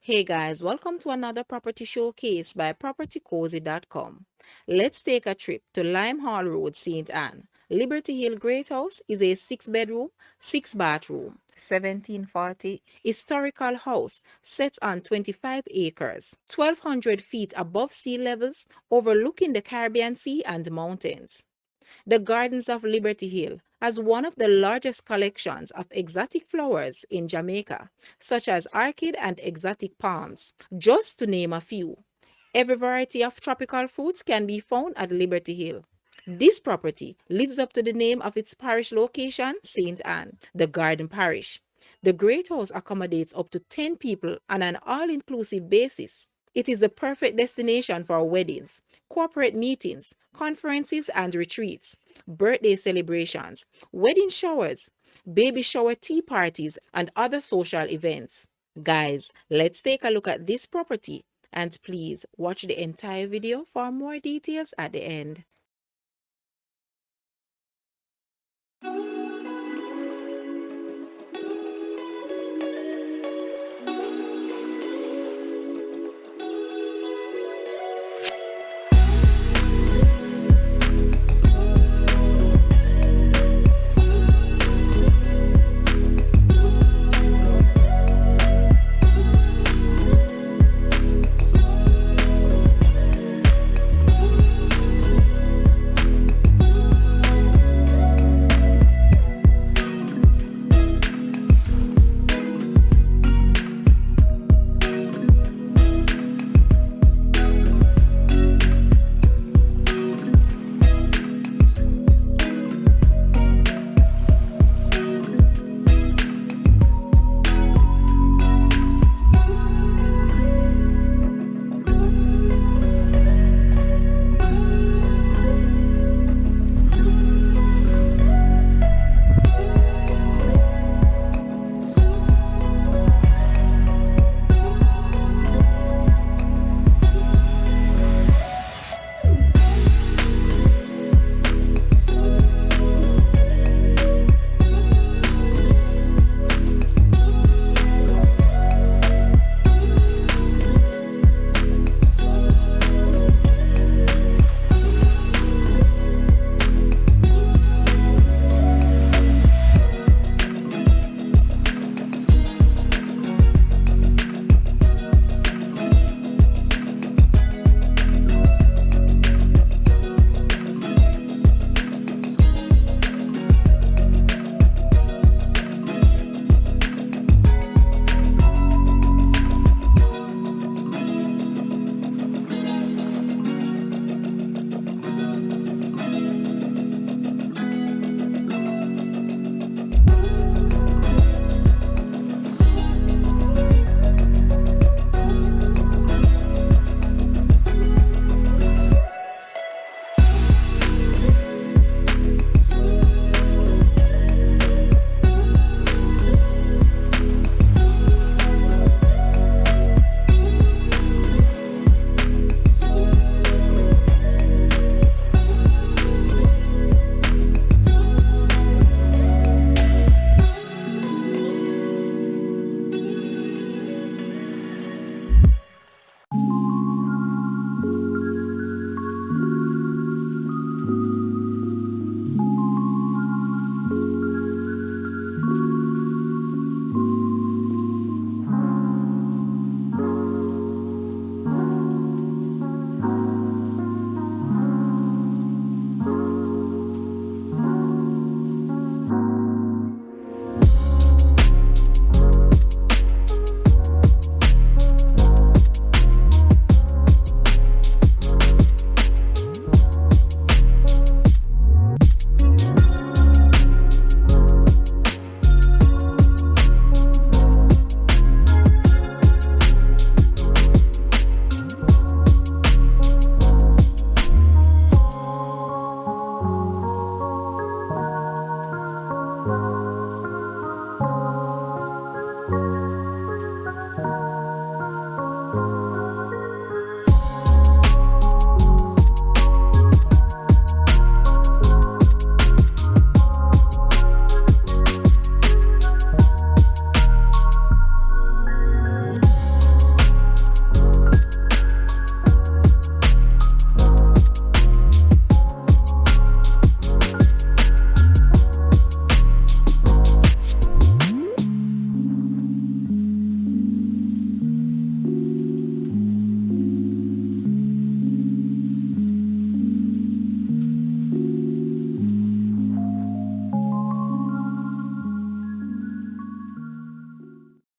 Hey guys, welcome to another property showcase by propertycozy.com. Let's take a trip to Lime Hall Road, St. Anne. Liberty Hill Great House is a 6 bedroom, 6 bathroom, 1740 historical house set on 25 acres, 1200 feet above sea levels, overlooking the Caribbean Sea and mountains. The Gardens of Liberty Hill has one of the largest collections of exotic flowers in Jamaica, such as orchid and exotic palms, just to name a few. Every variety of tropical fruits can be found at Liberty Hill. This property lives up to the name of its parish location, St. Anne, the Garden Parish. The Great House accommodates up to 10 people on an all-inclusive basis. It is the perfect destination for weddings, corporate meetings, conferences and retreats, birthday celebrations, wedding showers, baby shower tea parties, and other social events. Guys, let's take a look at this property and please watch the entire video for more details at the end.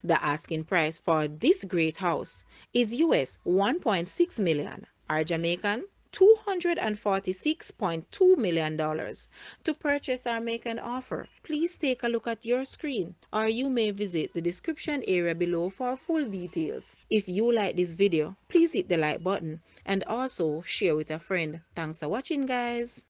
The asking price for this great house is US 1.6 million or Jamaican $246.2 million. To purchase or make an offer, please take a look at your screen or you may visit the description area below for full details. If you like this video, please hit the like button and also share with a friend. Thanks for watching, guys.